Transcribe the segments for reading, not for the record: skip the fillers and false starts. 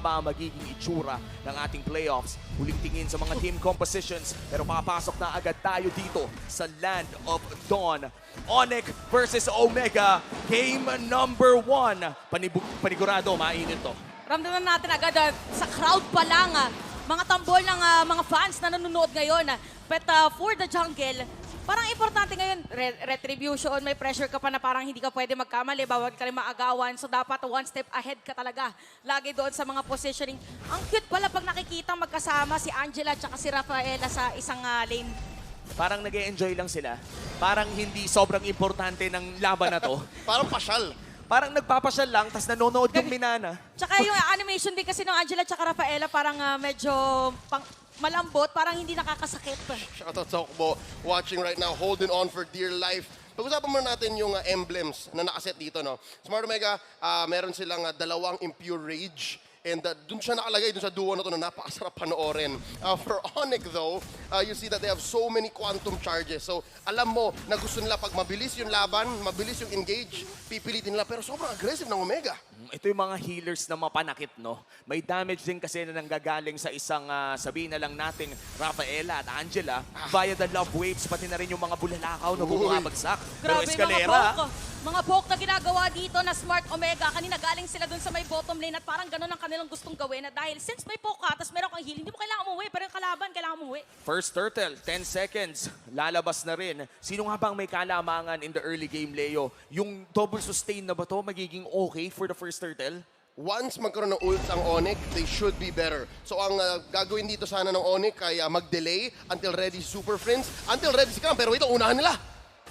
ba ang magiging itsura ng ating playoffs? Huling tingin sa mga team compositions, pero papasok na agad tayo dito sa Land of Dawn. Onyx versus Omega, game number 1. Panigurado, mainit to. Ramdaman natin agad sa crowd pa lang, mga tambol ng mga fans na nanonood ngayon. But for the jungle, parang importante ngayon, retribution, may pressure ka pa na parang hindi ka pwede magkamali, bawal ka rin maagawan. So dapat one step ahead ka talaga. Lagi doon sa mga positioning. Ang cute pala pag nakikita magkasama si Angela at si Rafaela sa isang lane. Parang nag-e-enjoy lang sila. Parang hindi sobrang importante ng laban na to. Parang pasyal. Parang nagpapasyal lang, tas nanonood yung Minana. Tsaka yung animation din kasi ng Angela at Rafaela parang medyo malambot, parang hindi nakakasakit. Shoutout sa Okbo, watching right now, holding on for dear life. Pag-usapan muna natin yung emblems na nakaset dito, no? Smart Omega, meron silang dalawang Impure Rage. And dun siya nakalagay, dun sa duo na to na napakasarap panoorin. For Onyx though, you see that they have so many quantum charges. So alam mo na gusto nila pag mabilis yung laban, mabilis yung engage, pipilitin nila. Pero sobrang aggressive ng Omega. Ito yung mga healers na mapanakit, no? May damage din kasi na nanggagaling sa isang, sabihin na lang natin, Rafaela at Angela, via the love waves, pati na rin yung mga bulalakaw na bumabagsak. Pero Grabe eskalera, mga poke na ginagawa dito na Smart Omega. Kanina galing sila dun sa may bottom lane at parang ganun ang kanilang gustong gawin. Na dahil since may poke ka, tapos meron kang heal, hindi mo kailangan umuwi. Pero yung kalaban, kailangan umuwi. first turtle, 10 seconds, lalabas na rin. Sino nga bang may kalamangan in the early game, Leo? Yung double sustain na ba to magiging okay for the first turtle? Once magkaroon ng ults ang Onyx, they should be better. So ang gagawin dito sana ng Onyx ay mag-delay until ready si Super Friends. Until ready si Cam, pero ito, unahan nila.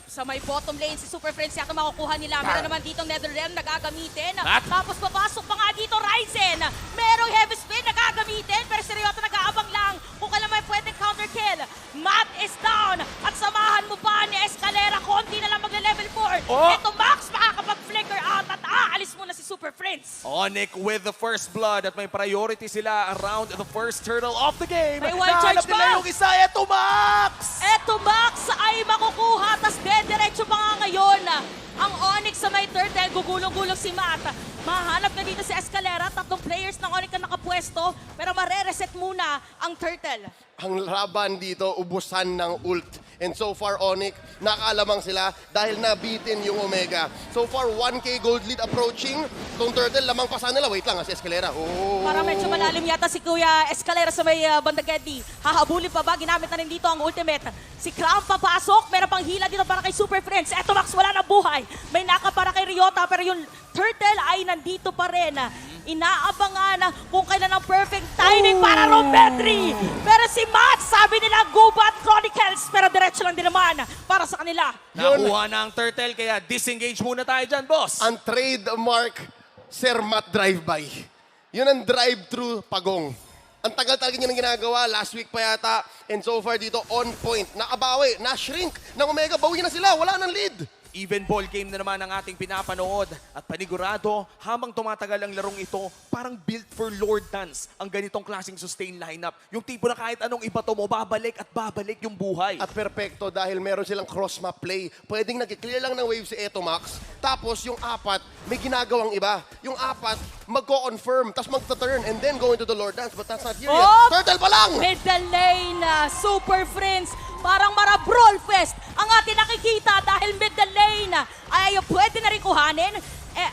Sa may bottom lane, si Super Friends yata makukuha nila. Meron naman dito Netherrealm na gagamitin. At? Tapos papasok pa nga dito Ryzen. Merong heavy spin na gagamitin. Pero seryoso nag-aabang lang kung kailan may pwedeng counter kill. Matt is down. At samahan mo pa ni Escalera. Konti na lang magle-level 4. Oh! Ito Max makakapag-flicker out at aalis muna si Super Friends. Onyx with the first blood at may priority sila around the first turtle of the game. May wild charge Nahanap nila pa! yung isa, eto Max! Eto Max ay makukuha. Tas diretso pa nga ngayon. Ang Onyx sa may turtle, gugulong-gulong si Matt. Mahanap na dito si Escalera. 3 players ng Onyx na nakapwesto. Pero mare-reset muna ang turtle. Ang laban dito, ubusan ng ult. And so far, Onyx, nakaalamang sila dahil nabitin yung Omega. So far, 1K gold lead approaching. Itong turtle, lamang pa sana nila. Wait lang, si Escalera. Oh. Para medyo malalim yata si Kuya Escalera sa may Bandagedi. Hahabulin pa ba? Ginamit na rin dito ang ultimate. Si Crown papasok. Meron pang hila dito para kay Super Friends. Eto Max, wala na buhay. May naka para kay Ryota. Pero yung turtle ay nandito pa rin. Inaabangan kung kailan ang perfect timing para Rompetri. Pero si Matt, sabi nila, Gubat Chronicles. Pero diretso lang din naman para sa kanila. Nakuha na ang turtle, kaya disengage muna tayo dyan, boss. Ang trademark Sir Matt drive-by. Yun ang drive-thru pagong. Ang tagal talaga niya ng ginagawa. Last week pa yata. And so far dito, on point. Nakabawi, na-shrink ng Omega. Bawi na sila. Wala nang lead. Even ball game na naman ang ating pinapanood at panigurado habang tumatagal ang larong ito, parang built for Lord Dance ang ganitong klaseng sustain lineup. Yung tipo na kahit anong ibato mo, babalik at babalik yung buhay. At perfecto dahil meron silang cross-map play. Pwedeng nag-clear lang ng wave si Eto Max. Tapos yung 4, may ginagawang iba. Yung 4, magko-confirm, tapos magta-turn, and then go into the Lord Dance. But that's not here yet. Oh! Turtle pa lang! Middle lane, Super Friends. Parang Brawl Fest ang ating nakikita dahil middle lane ay pwede na rin kuhanin.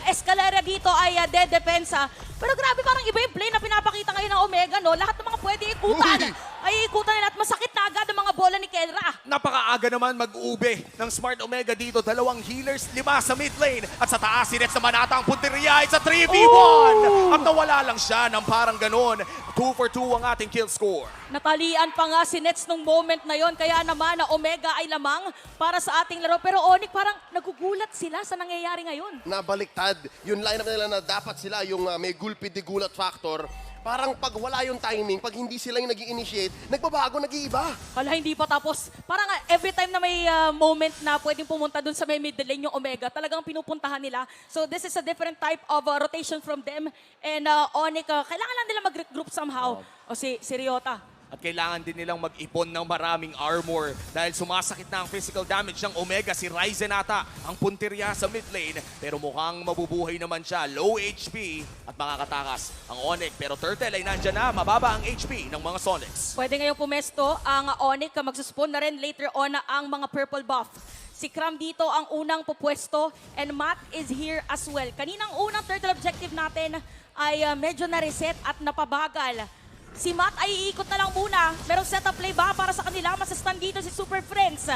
Escalera dito ay dedepensa. Pero grabe, parang iba yung play na pinapakita ngayon ng Omega, no? Lahat ng mga pwede ikutan. Ay ikutan nila at masakit na agad ang mga bola ni Kelra. Napakaaga naman mag-ube ng Smart Omega dito. 2 healers, 5 sa mid lane. At sa taas, si Nets naman ata ang punteriya. It's a 3v1. At nawala lang siya ng parang ganon. 2 for 2 ang ating kill score. Natalian pa nga si Nets nung moment na yon. Kaya naman na Omega ay lamang para sa ating laro. Pero Onyx parang nagugulat sila sa nangyayari ngayon. Nabaliktad. Yung lineup nila na dapat sila yung may gulpi-digulat factor. Parang pag wala yung timing, pag hindi sila yung nag-i-initiate, nagbabago, nag-iiba. Hala, hindi pa tapos. Parang every time na may moment na pwedeng pumunta dun sa may middle lane yung Omega, talagang pinupuntahan nila. So this is a different type of rotation from them. And Onyx, kailangan lang nila mag-regroup somehow. O si Ryota. at kailangan din nilang mag-ipon ng maraming armor dahil sumasakit na ang physical damage ng Omega. Si Ryzen ata ang punteriya sa mid lane pero mukhang mabubuhay naman siya. Low HP at makakatakas ang Onyx pero Turtle ay nandyan na, mababa ang HP ng mga Sonics. Pwede ngayong pumesto ang Onyx, magsuspawn na rin later on ang mga purple buff. Si Cram dito ang unang pupwesto and Matt is here as well. Kaninang unang turtle objective natin ay medyo na-reset at napabagal. Si Matt ay iikot na lang muna. Merong setup play ba para sa kanila? Masastan dito si Super Friends.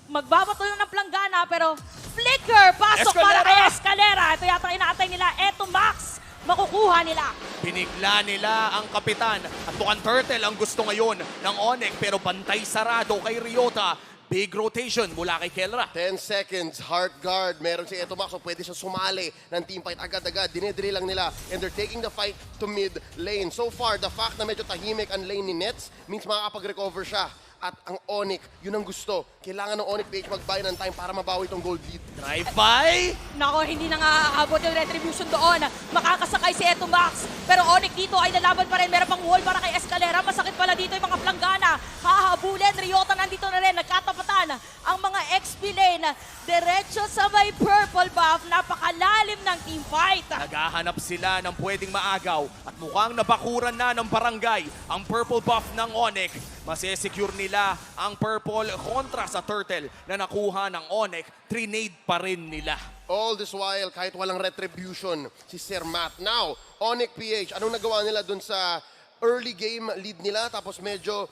Magbabato lang ng planggana pero flicker! Pasok para kay Escalera. Ito yata inaatay nila. Eto Max, makukuha nila. Pinigla nila ang kapitan at mukhang Turtle ang gusto ngayon ng Onyx pero pantay sarado kay Ryota. Big rotation mula kay Kelra. 10 seconds, heart guard. Meron si Etomax, so pwede siya sumali ng team fight agad-agad. Dinedri lang nila and they're taking the fight to mid lane. So far, the fact na medyo tahimik ang lane ni Nets means makakapag-recover siya. At ang Onyx, yun ang gusto. Kailangan ng Onyx PH mag-buy ng time para mabawi itong gold lead. Drive-by! Nako, hindi na nga aabot yung retribution doon. Makakasakay si Eto Max. Pero Onyx dito ay lalaban pa rin. Meron pang wall para kay Escalera. Masakit pala dito yung mga planggana. Hahabulin. Ryota nandito na rin. Nagkatapatan ang mga XP lane. Diretso sa may purple buff. Napakalalim ng team fight. Naghahanap sila ng pwedeng maagaw at mukhang nabakuran na ng barangay ang purple buff ng Onyx. Masesecure nila ang purple kontra sa Turtle na nakuha ng Onyx. Trinade pa rin nila. All this while, kahit walang retribution, si Sir Matt. Now, Onyx PH, anong nagawa nila dun sa early game lead nila? Tapos medyo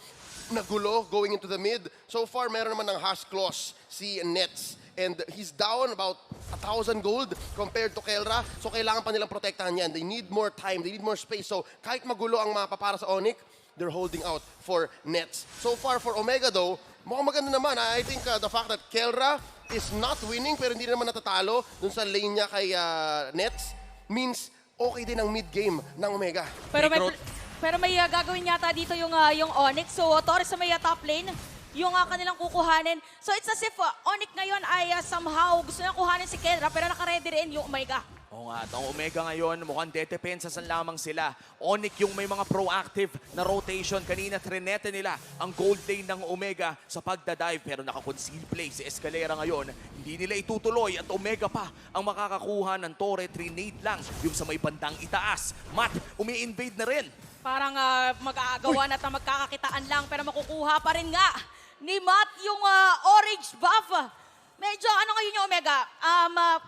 nagulo going into the mid. So far, meron naman ng hash clause si Nets. And he's down about 1,000 gold compared to Kelra. So kailangan pa nilang protektahan yan. They need more time, they need more space. So kahit magulo ang mapa para sa Onyx, they're holding out for Nets. So far for Omega though, mukhang maganda naman. I think the fact that Kelra is not winning pero hindi naman natatalo dun sa lane niya kay Nets means okay din ang mid-game ng Omega. Pero may gagawin yata dito yung Onyx. So Torres sa may top lane, yung kanilang kukuhanin. So it's as if Onyx ngayon ay somehow gusto nilang kuhanin si Kelra pero naka-ready rin yung Omega. Oo nga, ang Omega ngayon mukhang dedepensasan lamang sila. Onyx yung may mga proactive na rotation. Kanina trinete nila ang gold lane ng Omega sa pagdadive pero naka-conceal play si Escalera ngayon. Hindi nila itutuloy at Omega pa ang makakakuha ng Torre. Trinade lang yung sa may bandang itaas. Matt, umi-invade na rin. Parang mag-aagawan at magkakakitaan lang pero makukuha pa rin nga ni Matt yung orange buff. Medyo ano ngayon yung Omega,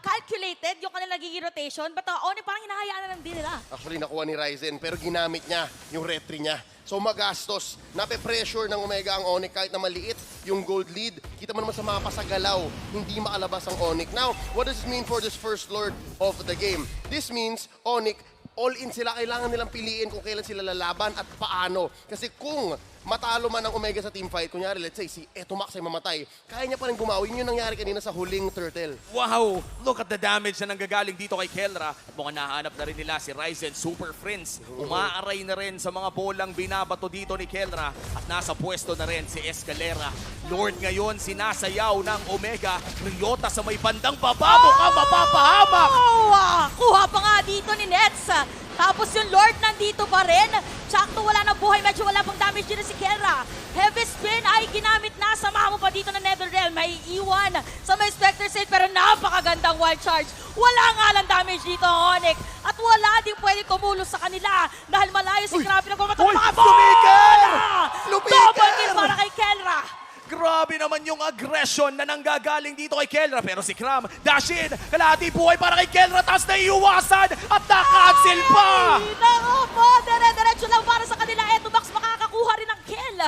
calculated yung kanilang nagiging rotation but Onyx parang hinahayaan na lang din nila. Actually, nakuha ni Ryzen pero ginamit niya yung retry niya. So magastos, nape-pressure ng Omega ang Onyx kahit na maliit yung gold lead. Kita mo naman sa mapa sa galaw, hindi makalabas ang Onyx. Now, what does this mean for this first lord of the game? This means Onyx, all in sila, kailangan nilang piliin kung kailan sila lalaban at paano. Kasi kung matalo man ang Omega sa team fight, kunyari, let's say, si Etomax ay mamatay, kaya niya pa rin gumawa. Yun yung nangyari kanina sa huling Turtle. Wow! Look at the damage na nanggagaling dito kay Kelra. At mukhang nahanap na rin nila si Ryzen Super Friends. Umaaray na rin sa mga bolang binabato dito ni Kelra. At nasa pwesto na rin si Escalera. Lord ngayon, sinasayaw ng Omega. Ryota sa may bandang bababo ka, mapapahamak! Kuha pa nga dito ni Nets. Tapos yung Lord nandito pa rin. Tsakto wala na buhay. Medyo wala pang damage dito si Kelra. Heavy spin ay ginamit na. Samahan mo pa dito na Netherrealm. May iwan sa may Spectre Sail pero napakagandang wild charge. Wala nga lang damage dito ang Onyx. At wala din pwede tumulos sa kanila. Dahil malayo si Krabi na pumatang mga Lumiker! Double kill para kay Kelra. Grabe naman yung aggression na nanggagaling dito kay Kelra. Pero si Cram, dash in, kalahati buhay para kay Kelra, tapos naiiwasan at nakancel pa! Ay, nako po, dire-diretso lang para sa kanila. Eto Max makakakuha rin ng kill.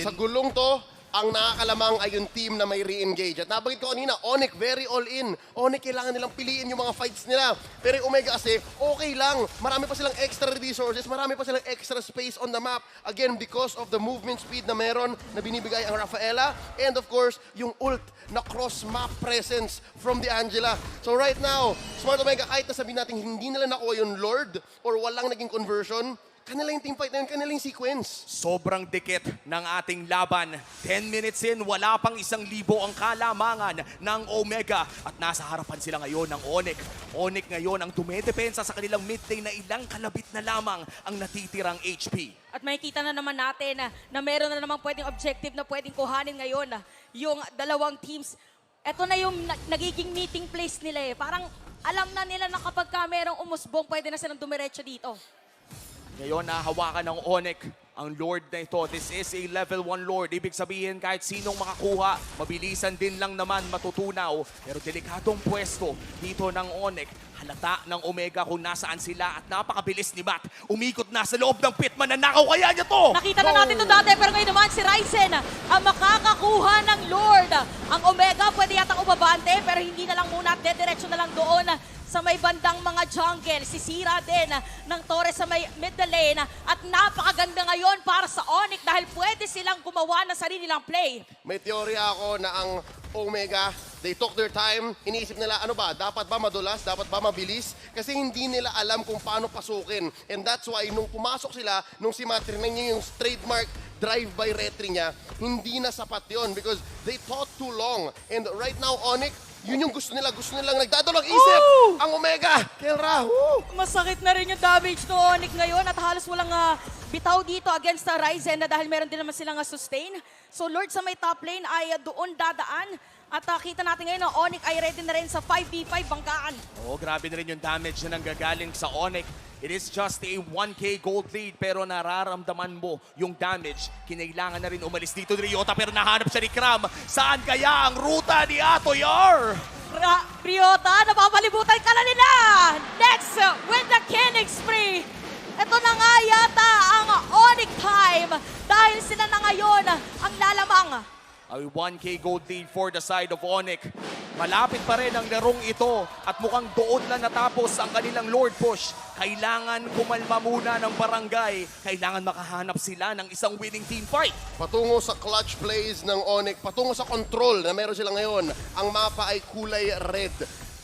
Sa gulong to, ang nakakalamang ay yung team na may re-engage. At nabanggit ko kanina, Onyx very all-in. Onyx kailangan nilang piliin yung mga fights nila. Pero yung Omega kasi, okay lang. Marami pa silang extra resources, marami pa silang extra space on the map. Again, because of the movement speed na meron na binibigay ang Rafaela. And of course, yung ult na cross-map presence from the Angela. So right now, Smart Omega, kahit na sabihin natin hindi nila nakuha yung Lord or walang naging conversion, kanila yung teamfight na yun, kanila yung sequence. Sobrang dikit ng ating laban. 10 minutes in, wala pang 1,000 ang kalamangan ng Omega. At nasa harapan sila ngayon ng Onyx. Onyx ngayon ang dumedepensa sa kanilang mid lane na ilang kalabit na lamang ang natitirang HP. At makikita na naman natin na meron na naman pwedeng objective na pwedeng kuhanin ngayon yung dalawang teams. Ito na yung nagiging meeting place nila eh. Parang alam na nila na kapag ka merong umusbong, pwede na silang dumiretso dito. Ngayon, nahawakan ng Onyx ang Lord na ito. This is a level 1 Lord. Ibig sabihin, kahit sinong makakuha, mabilisan din lang naman matutunaw. Pero delikadong pwesto dito ng Onyx. Halata ng Omega kung nasaan sila at napakabilis ni Matt. Umikot na sa loob ng pit, mananakaw kaya niya to! Nakita na natin ito dati, pero ngayon naman si Ryzen ang makakakuha ng Lord. Ang Omega pwede yatang umabante, pero hindi na lang muna at dediretso na lang doon sa may bandang mga jungle. Sisira din ng Torres sa may mid lane. At napakaganda ngayon para sa Onyx dahil pwede silang gumawa ng sarili nilang play. May teorya ako na ang Omega, they took their time. Iniisip nila, ano ba, dapat ba madulas? Dapat ba mabilis? Kasi hindi nila alam kung paano pasukin. And that's why, nung pumasok sila, nung si Matt rinang niya yung trademark drive-by retry niya, hindi na sapat yon because they thought too long. And right now, Onyx, yun yung gusto nila. Gusto nilang nagdadalawang isip. Woo! Ang Omega, Kelra, woo! Masakit na rin yung damage ng Onyx ngayon at halos walang bitaw dito against the Ryzen dahil meron din naman silang sustain. So Lord sa may top lane ay doon dadaan. At kita natin ngayon na Onyx ay ready na rin sa 5v5 bangkaan. Oo, grabe na rin yung damage na nanggagaling sa Onyx. It is just a 1K gold lead pero nararamdaman mo yung damage. Kinailangan na rin umalis dito ni Ryota pero nahanap siya ni Kram. Saan kaya ang ruta ni Atoyar? Ryota, napapalibutan ka na nila! Next, with the killing spree! Ito na nga yata ang Onyx time dahil sila na ngayon ang lalamang. Ay 1K gold lead for the side of Onyx. Malapit pa rin ang larong ito at mukhang doon na natapos ang kanilang Lord push. Kailangan kumalma muna ng barangay. Kailangan makahanap sila ng isang winning team fight. Patungo sa clutch plays ng Onyx, patungo sa control na meron sila ngayon, ang mapa ay kulay red.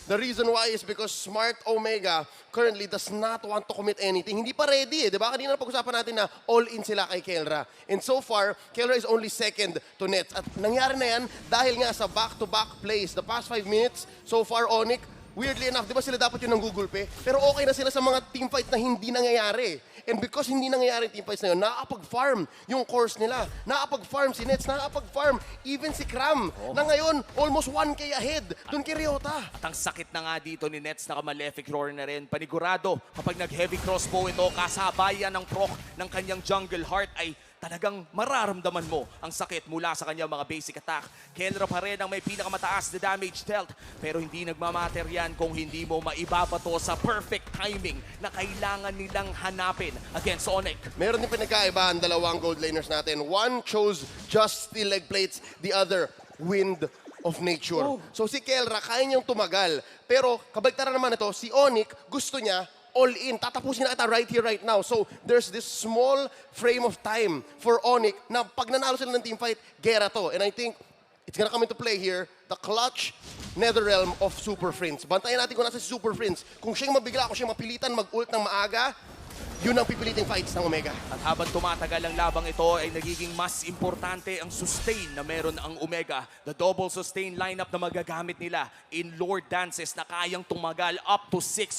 The reason why is because Smart Omega currently does not want to commit anything. Hindi pa ready eh, di ba? Kanina pag-usapan natin na all-in sila kay Kelra. And so far, Kelra is only second to Nets. At nangyari na yan dahil nga sa back-to-back plays. The past 5 minutes, so far Onyx, weirdly enough, di ba sila dapat yun ng Google Pay? Pero okay na sila sa mga teamfight na hindi nangyayari. And because hindi nangyayari yung teamfights na yun, nakakapag-farm yung course nila. Nakakapag-farm si Nets, nakakapag-farm even si Kram. Na ngayon, almost 1K ahead dun kay Ryota. At ang sakit na nga dito ni Nets na Malefic Roar na rin. Panigurado, kapag nag-heavy crossbow ito, kasabayan ng proc ng kanyang Jungle Heart ay talagang mararamdaman mo ang sakit mula sa kanyang mga basic attack. Kelra pa rin ang may pinakamataas na damage dealt. Pero hindi nagmamatter yan kung hindi mo maibabato sa perfect timing na kailangan nilang hanapin against Onyx. Meron din pinagkaibahan dalawang gold laners natin. One chose just steel leg plates, the other wind of nature. So si Kelra, kaya niyang tumagal. Pero kabaliktaran naman ito, si Onyx gusto niya all in. Tatapusin na kita right here, right now. So, there's this small frame of time for Onyx na pag nanalo sila ng teamfight, gera to. And I think it's gonna come into play here, the clutch Netherrealm of Super Friends. Bantayan natin kung nasa si Super Friends. Kung siyang mabigla, kung siyang mapilitan mag-ult ng maaga, yun ang pipiliting fights ng Omega. At habang tumatagal ang labang ito ay nagiging mas importante ang sustain na meron ang Omega. The double sustain lineup na magagamit nila in Lord Dances na kayang tumagal up to 7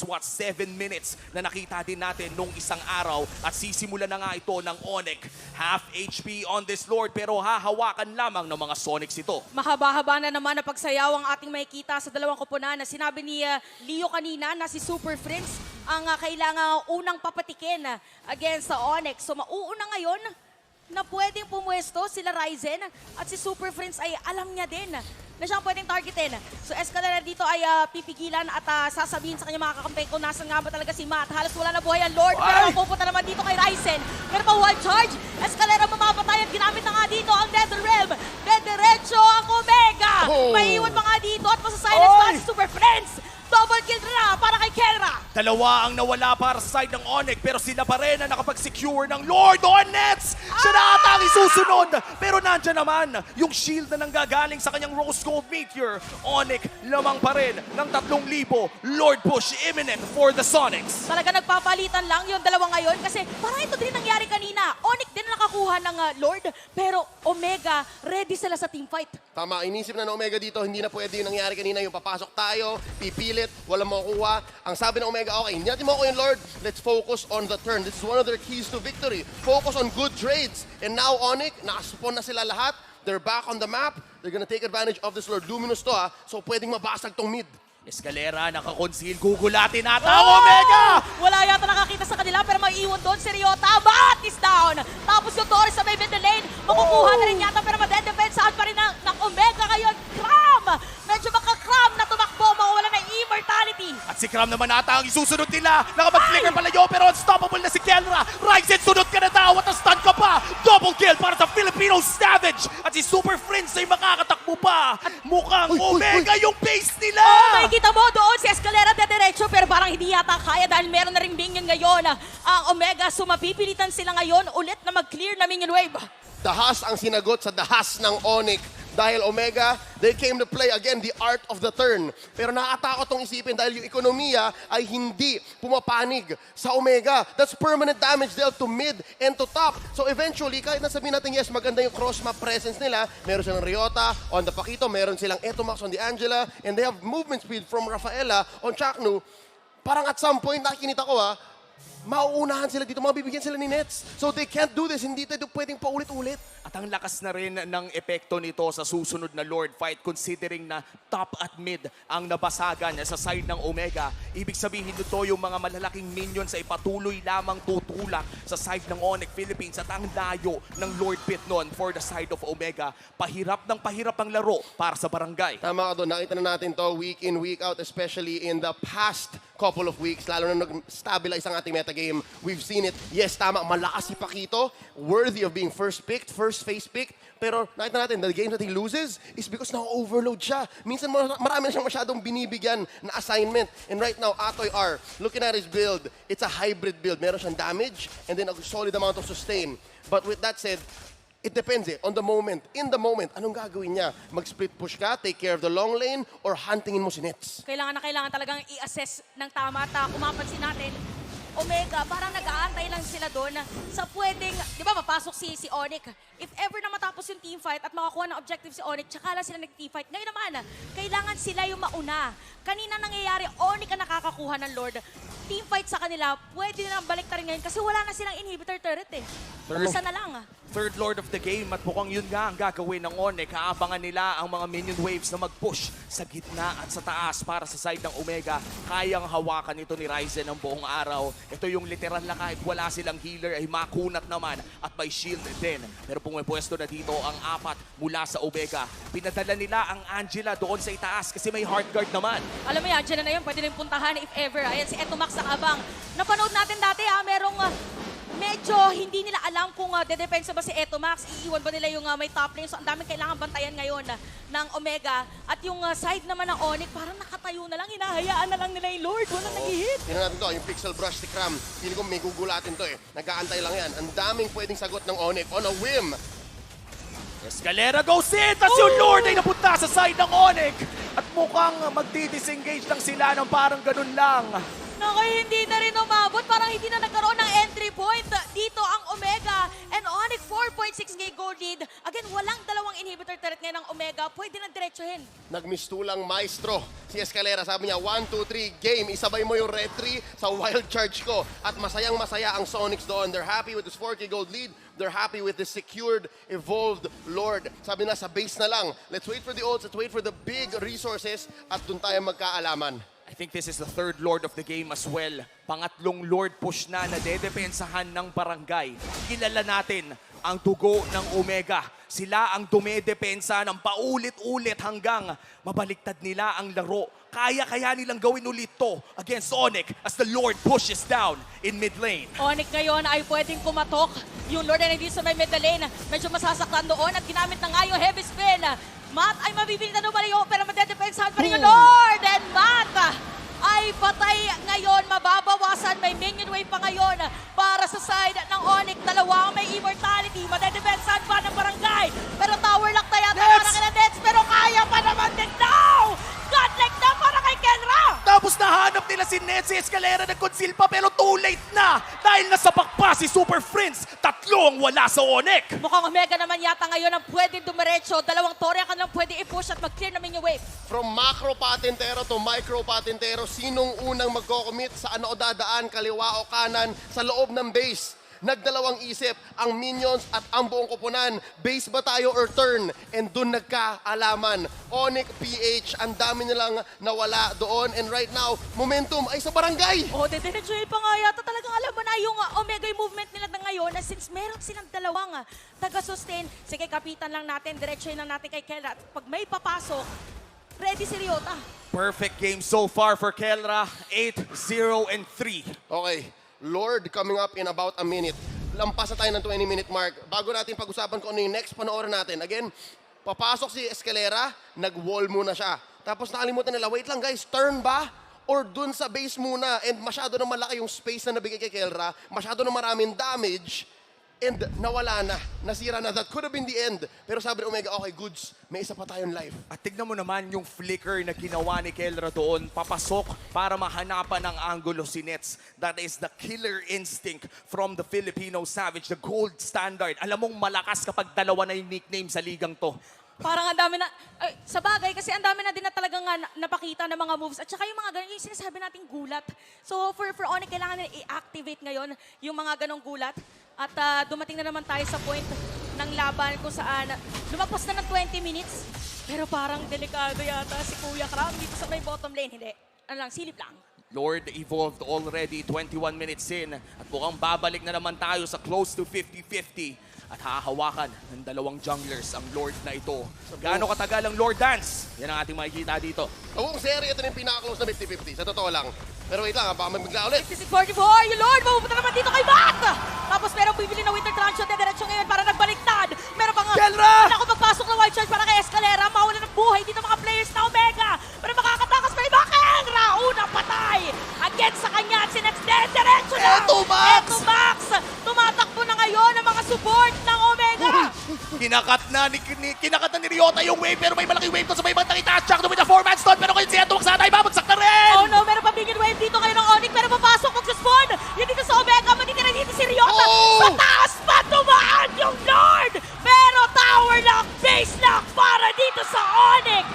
minutes na nakita din natin nung isang araw. At sisimula na nga ito ng Onyx. Half HP on this Lord pero hahawakan lamang ng mga Sonics ito. Mahaba-haba na naman na pagsayaw ang ating makikita sa dalawang koponan na sinabi ni Leo kanina na si Super Friends ang kailangan unang papatikin against sa Onyx. So mauuna ngayon na pwedeng pumwesto sila Ryzen at si Super Friends ay alam niya din na siyang pwedeng targetin. So Escalera dito ay pipigilan at sasabihin sa kanya mga kakampi kung nasan nga ba talaga si Matt. Halos wala na buhay ang Lord pero pupunta naman dito kay Ryzen. Pero pa one charge, Escalera mamapatay at ginamit na nga dito ang Netherrealm. Dediretso ang Omega. May iwan pa nga dito at masasilence pa si Super Friends. Double kill na para kay Kelra. Dalawa ang nawala para sa side ng Onyx pero sila pa rin ang nakapag-secure ng Lord on Nets. Siya na ata ang isusunod. Pero nandyan naman yung shield na nanggagaling sa kanyang Rose Gold Meteor. Onyx lamang pa rin ng 3,000. Lord push imminent for the Sonics. Talaga nagpapalitan lang yung dalawa ngayon kasi parang ito din nangyari kanina. Onyx din nakakuha ng Lord, pero Omega, ready sila sa teamfight. Tama, inisip na ng Omega dito, hindi na pwede yung nangyari kanina, yung papasok tayo, pipilit, walang makukuha. Ang sabi ng Omega, okay, hindi natin makukuha yung Lord, let's focus on the turn. This is one of their keys to victory. Focus on good trades. And now Onyx, nakasupon na sila lahat. They're back on the map. They're gonna take advantage of this Lord Luminous to so pwedeng mabasag tong mid. Escalera, nakakonceal, gugulatin ata ang Omega! Wala yata nakakita sa kanila pero maiiwan doon si Ryota. Bat is down! Tapos yung Torres sa may middle lane, makukuha na rin yata pero madedepensahan pa rin ng Omega ngayon. Cram! Medyo makakram na tumakbo, mawala na immortality. At si Cram naman ata ang isusunod nila. Nakapag-flicker pala yun, pero unstoppable na si Kelra. Ryzen, sunod ka na daw at stun ka pa. Double kill para sa Filipino Savage. At si Super Friends ay makakatakbo pa. At mukhang Omega yung base nila. Oh, kita mo doon si Escalera dediretso pero parang hindi yata kaya dahil meron na ring minion ngayon. Ang Omega, so mapipilitan sila ngayon ulit na mag-clear na minion wave. Dahas ang sinagot sa dahas ng Onyx. Dahil Omega, they came to play again the art of the turn. Pero nakakatakot tong isipin dahil yung ekonomiya ay hindi pumapanig sa Omega. That's permanent damage dealt to mid and to top. So eventually, kahit nasabihin natin yes, maganda yung cross-map presence nila, meron silang Ryota on the Paquito, meron silang Etomax on the Angela, and they have movement speed from Rafaela on Chaknu. Parang at some point, nakikinita ko mauunahan sila dito, mabibigyan sila ni Nets. So they can't do this, hindi tayo pwedeng paulit-ulit. At ang lakas na rin ng epekto nito sa susunod na Lord fight considering na top at mid ang nabasagan sa side ng Omega. Ibig sabihin nito yung mga malalaking minions ay patuloy lamang tutulak sa side ng Onyx Philippines at ang layo ng Lord Pit nun for the side of Omega. Pahirap ng pahirap ang laro para sa barangay. Tama ka doon, nakita na natin to week in, week out, especially in the past couple of weeks, lalo na nag-stabilize ang ating metagame. We've seen it. Yes, tama, malakas si Paquito, worthy of being first picked, first face picked, pero nakita natin, the games that he loses is because na-overload siya. Minsan marami na siyang masyadong binibigyan na assignment. And right now, Atoy R, looking at his build, it's a hybrid build. Meron siyang damage and then a solid amount of sustain. But with that said, it depends on the moment. In the moment, anong gagawin niya? Mag-split push ka, take care of the long lane, or huntingin mo si Nets? Kailangan na kailangan talagang i-assess ng tama at kung mapansin natin, Omega, parang nag-aantay lang sila doon sa pwedeng, di ba, mapasok si Onyx. If ever na matapos yung teamfight at makakuha ng objective si Onyx, tsaka lang sila nag-teamfight. Ngayon naman, kailangan sila yung mauna. Kanina nangyayari, Onyx ang nakakakuha ng Lord. Teamfight sa kanila, pwede nilang balik rin ngayon kasi wala na silang inhibitor turret eh. Isa na lang. Third Lord of the game at mukhang yun nga ang gagawin ng Onyx. Aabangan nila ang mga minion waves na mag-push sa gitna at sa taas para sa side ng Omega. Kayang hawakan ito ni Ryzen ang buong araw. Ito yung literal na kahit wala silang healer ay makunat naman at may shield din. Pero pumipwesto na dito ang apat mula sa Omega. Pinadala nila ang Angela doon sa itaas kasi may heart guard naman. Alam mo yan, dyan na yun, pwede rin puntahan if ever. Ayan, si Etomax nakabang. Napanood natin dati merong medyo hindi nila alam kung dedepensa ba si Etomax, iiwan ba nila yung may top lane. So ang daming kailangan bantayan ngayon ng Omega. At yung side naman ng Onyx, parang nakatayo na lang, hinahayaan na lang nila yung Lord. Walang nag-hit. Tingnan natin to, yung pixel brush si Cram. Feeling ko may gugulatin to Nag-aantay lang yan. Ang daming pwedeng sagot ng Onyx on a whim. Escalera goes in! Tapos yung Lord ay napunta sa side ng Onyx. At mukhang magdi-disengage lang sila ng parang ganun lang. Naku, hindi na rin umabot. Parang hindi na nagkaroon ng entry point. Dito ang Omega and Onyx 4.6k gold lead. Again, walang dalawang inhibitor turret ngayon ng Omega. Pwede na diretsuhin. Nagmistulang maestro si Escalera. Sabi niya, 1, 2, 3, game. Isabay mo yung red 3 sa wild charge ko. At masayang masaya ang Sonics doon. They're happy with this 4k gold lead. They're happy with the secured, evolved Lord. Sabi na, sa base na lang. Let's wait for the ults. Let's wait for the big resources. At dun tayo magkaalaman. I think this is the third Lord of the game as well. Pangatlong Lord push na dedepensahan ng barangay. Kilala natin ang dugo ng Omega. Sila ang dumedepensa ng paulit-ulit hanggang mabaliktad nila ang laro. Kaya nilang gawin ulit to against Onyx as the Lord pushes down in mid lane. Onyx ngayon ay pwedeng kumatok. Yung Lord ay hindi sa may middle lane. Medyo masasaktan doon at ginamit na nga yung heavy spin. Matt ay mabibili na lumalayo pero madedepensahan pa rin yung Lord. And Matt ay patay ngayon. Mababawasan. May minion wave pa ngayon para sa side ng Onyx. Dalawang may immortality. Madedepensahan pa ng barangay. Pero tower lock na yata Nets! para kay Nets. Pero kaya pa naman din now! Godlike na para kay Kenra! Tapos nahanap nila si Nets, si Escalera nag-conceal pa pero too late na dahil nasapak pa si Super Friends. Tatlo ang wala sa Onyx. Mukhang Omega naman yata ngayon ang pwede dumiretso. Dalawang Torre ka lang pwede i-push at mag-clear na minion wave. From macro patintero to micro patintero, sinong unang magko-commit sa ano o dadaan, kaliwa o kanan, sa loob ng base? Nagdalawang isip ang minions at ang buong koponan. Base ba tayo or turn? And dun nagkaalaman. Onyx, PH, ang dami nilang nawala doon. And right now, momentum ay sa barangay. Oh, dediretso pa nga yata. Talagang alam mo na yung Omega yung movement nila na ngayon na since meron silang dalawang taga-sustain. Sige, kapitan lang natin. Diretsoin lang natin kay Kelra. At pag may papasok, ready si Ryota. Perfect game so far for Kelra. 8-0-3. Okay, Lord coming up in about a minute. Lampas na tayo ng 20-minute mark. Bago natin pag-usapan kung ano yung next panoorin natin. Again, papasok si Escalera, nag-wall muna siya. Tapos nakalimutan nila, wait lang guys, turn ba? Or dun sa base muna? And masyado na malaki yung space na nabigay kay Kelra. Masyado na maraming damage. And nawala na. Nasira na. That could have been the end. Pero sabi ni Omega, okay, goods. May isa pa tayong live. At tignan mo naman yung flicker na ginawa ni Kelra doon. Papasok para mahanapan ng angulo si Nets. That is the killer instinct from the Filipino Savage, the gold standard. Alam mong malakas kapag dalawa na yung nickname sa ligang to. Parang ang dami na, sa bagay, kasi ang dami na din na talagang napakita ng mga moves. At saka yung mga ganun, yung sinasabi nating gulat. So for Onyx, kailangan na i-activate ngayon yung mga ganong gulat. At dumating na naman tayo sa point ng laban kung saan lumapos na ng 20 minutes. Pero parang delikado yata si Kuya Kram dito sa may bottom lane. Hindi, ano lang, silip lang. Lord evolved already 21 minutes in at mukhang babalik na naman tayo sa close to 50-50 at hahawakan ng dalawang junglers ang Lord na ito. Gaano katagal ang Lord Dance? Yan ang ating makikita dito. Ang series, ito na yung pinaka-close na 50-50. Sa totoo lang. Pero wait lang, baka may bigla ulit. 56-44, yung Lord, mapupunta naman dito kay Matt! Tapos merong bibili na Winter Truncheon, diretso ngayon para nagbaliktad. Meron pang Kelra! Ako magpasok na wild charge para kay Escalera, mawala ng buhay dito mga players na Omega. Pero makakatakas pa iba, Kelra! Unang patay! Against sa kanya at si Nets, diretso na! Eto, Max! Eto, Max! Tumatakbo na ngayon ang mga support ng Omega! Kinakat na ni Ryota yung wave pero may malaking wave to sa may bandang itaas. Jack with a 4-man stun pero kung si Eto magsatay, babagsak na rin! Oh no, meron pa minion wave dito ngayon ng Onyx, pero papasok, magsaspawn! Yun dito sa Omega, manitira dito si Ryota! Oh! Sa taas pa tumaan yung Lord! Pero tower lock, base lock para dito sa Onyx!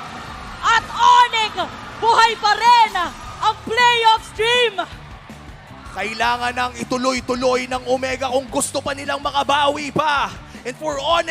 At Onyx, buhay pa rin ang playoff stream! Kailangan nang ituloy-tuloy ng Omega kung gusto pa nilang makabawi pa. And for Onyx,